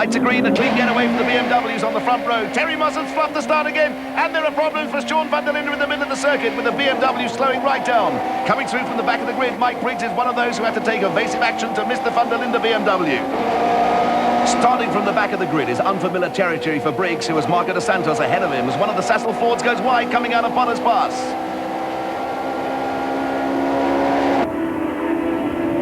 Lights are green, a clean getaway from the BMWs on the front row. Terry Moss has fluffed the start again, and there are problems for Sean van der Linde in the middle of the circuit with the BMW slowing right down. Coming through from the back of the grid, Mike Briggs is one of those who had to take evasive action to miss the van der Linde BMW. Starting from the back of the grid is unfamiliar territory for Briggs, who has Marco dos Santos ahead of him as one of the Sassel Fords goes wide coming out of Potter's Pass.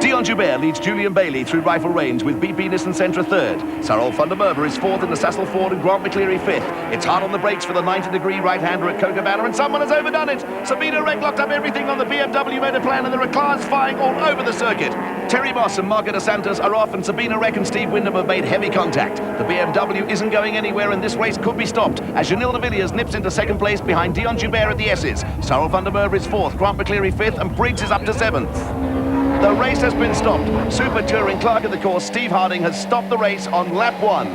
Dion Joubert leads Julian Bailey through rifle range with BP Nissan Sentra third. Sarol van der Merwe is fourth in the Sassel Ford and Grant McCleary fifth. It's hard on the brakes for the 90-degree right-hander at Cocobana, and someone has overdone it. Sabina Rek locked up everything on the BMW motor plan, and there are cars flying all over the circuit. Terry Moss and Marco dos Santos are off, and Sabina Rek and Steve Wyndham have made heavy contact. The BMW isn't going anywhere, and this race could be stopped as Janil de Villiers nips into second place behind Dion Joubert at the S's. Sarol van der Merwe is fourth, Grant McCleary fifth, and Briggs is up to seventh. The race has been stopped. Super Touring clerk of the course, Steve Harding, has stopped the race on lap 1.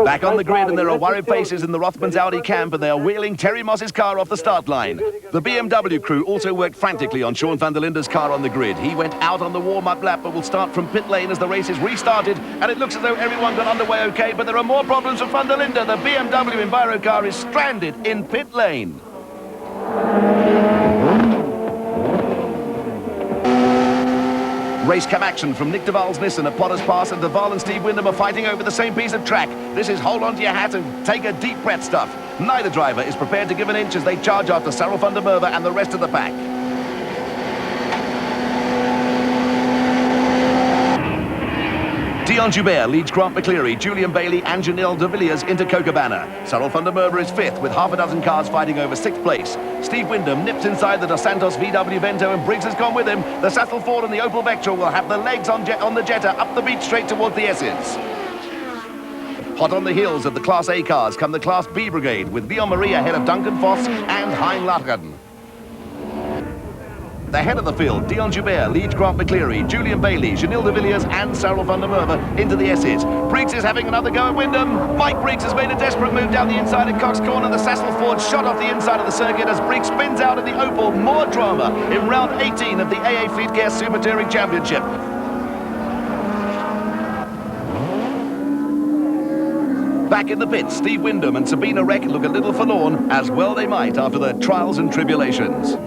Back on the grid, and there are worried faces in the Rothmans Audi camp, and they are wheeling Terry Moss's car off the start line. The BMW crew also worked frantically on Sean van der Linde's car on the grid. He went out on the warm-up lap, but will start from pit lane as the race is restarted, and it looks as though everyone got underway okay, but there are more problems for van der Linde. The BMW Enviro car is stranded in pit lane. Race cam action from Nick de Val's Nissan at Potter's Pass, and de Val and Steve Wyndham are fighting over the same piece of track. This is hold on to your hat and take a deep breath stuff. Neither driver is prepared to give an inch as they charge after Sarol van der Merwe and the rest of the pack. Dion Joubert leads Grant McCleary, Julian Bailey and Janil de Villiers into Cocobana. Sarol van der Merwe is fifth with half a dozen cars fighting over sixth place. Steve Wyndham nips inside the Dos Santos VW Vento, and Briggs has gone with him. The Sassel Ford and the Opel Vectra will have the legs on the Jetta up the beach straight towards the S's. Hot on the heels of the Class A cars come the Class B brigade with Leon Marie ahead of Duncan Voss and Hein Largan. The head of the field, Dion Joubert leads Grant McCleary, Julian Bailey, Janil de Villiers and Sarol van der Merwe into the S's. Briggs is having another go at Wyndham. Mike Briggs has made a desperate move down the inside at Cox Corner. The Sassel Ford shot off the inside of the circuit as Briggs spins out in the Opel. More drama in round 18 of the AA Fleetcare Super Touring Championship. Back in the pits, Steve Wyndham and Sabina Rek look a little forlorn, as well they might after their trials and tribulations.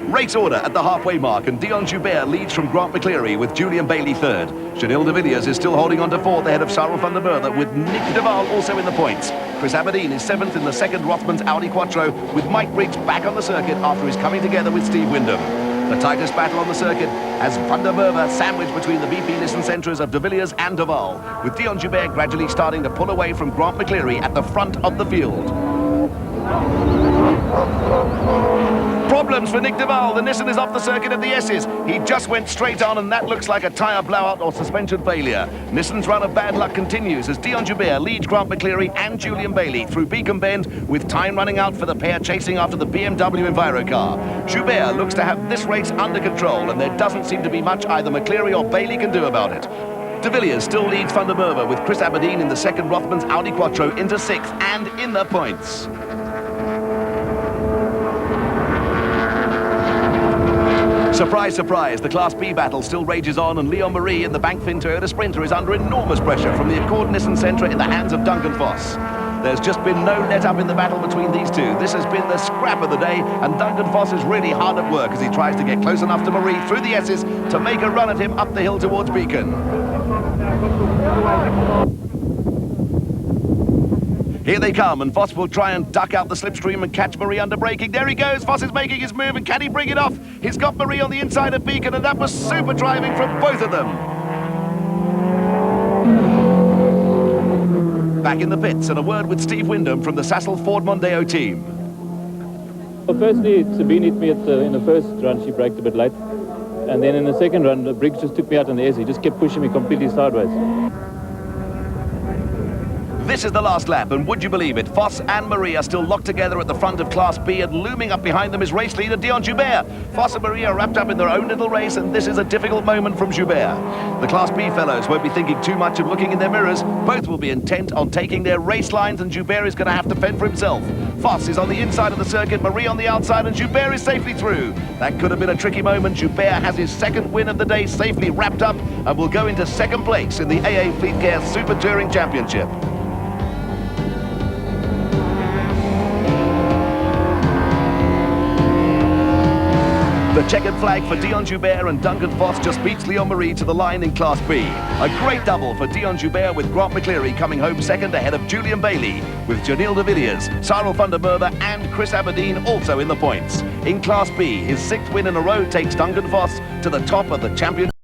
Race order at the halfway mark, and Dion Joubert leads from Grant McCleary with Julian Bailey third. Janil de Villiers is still holding on to fourth ahead of Sarol van der Merwe with Nick de Val also in the points. Chris Aberdeen is seventh in the second Rothmans Audi Quattro with Mike Briggs back on the circuit after his coming together with Steve Wyndham. The tightest battle on the circuit has van der Merwe sandwiched between the BP Nissan Sentras of de Villiers and de Val, with Dion Joubert gradually starting to pull away from Grant McCleary at the front of the field. Problems for Nick de Val. The Nissan is off the circuit at the S's. He just went straight on, and that looks like a tyre blowout or suspension failure. Nissan's run of bad luck continues as Dion Joubert leads Grant McCleary and Julian Bailey through Beacon Bend, with time running out for the pair chasing after the BMW Enviro car. Joubert looks to have this race under control, and there doesn't seem to be much either McCleary or Bailey can do about it. De Villiers still leads van der Merwe with Chris Aberdeen in the second Rothmans Audi Quattro into sixth and in the points. Surprise, surprise, the Class B battle still rages on, and Leon Marie in the Bankfin Toyota Sprinter is under enormous pressure from the Accord Nissan Sentra in the hands of Duncan Voss. There's just been no let-up in the battle between these two. This has been the scrap of the day, and Duncan Voss is really hard at work as he tries to get close enough to Marie through the S's to make a run at him up the hill towards Beacon. Here they come, and Voss will try and duck out the slipstream and catch Marie under braking. There he goes. Voss is making his move, and can he bring it off? He's got Marie on the inside of Beacon, and that was super driving from both of them. Back in the pits, and a word with Steve Wyndham from the Sassel Ford Mondeo team. Well, firstly, Sabine hit me in the first run. She braked a bit late. And then in the second run, Briggs just took me out on the S. He just kept pushing me completely sideways. This is the last lap, and would you believe it, Voss and Marie are still locked together at the front of Class B, and looming up behind them is race leader Dion Joubert. Voss and Marie are wrapped up in their own little race, and this is a difficult moment from Joubert. The Class B fellows won't be thinking too much of looking in their mirrors. Both will be intent on taking their race lines, and Joubert is going to have to fend for himself. Foss is on the inside of the circuit, Marie on the outside, and Joubert is safely through. That could have been a tricky moment. Joubert has his second win of the day safely wrapped up and will go into second place in the AA Fleet Care Super Touring Championship. The checkered flag for Dion Joubert and Duncan Foss just beats Leon Marie to the line in Class B. A great double for Dion Joubert with Grant McCleary coming home second ahead of Julian Bailey, with Janil de Villiers, Cyril van der Merwe and Chris Aberdeen also in the points. In Class B, his sixth win in a row takes Duncan Foss to the top of the championship.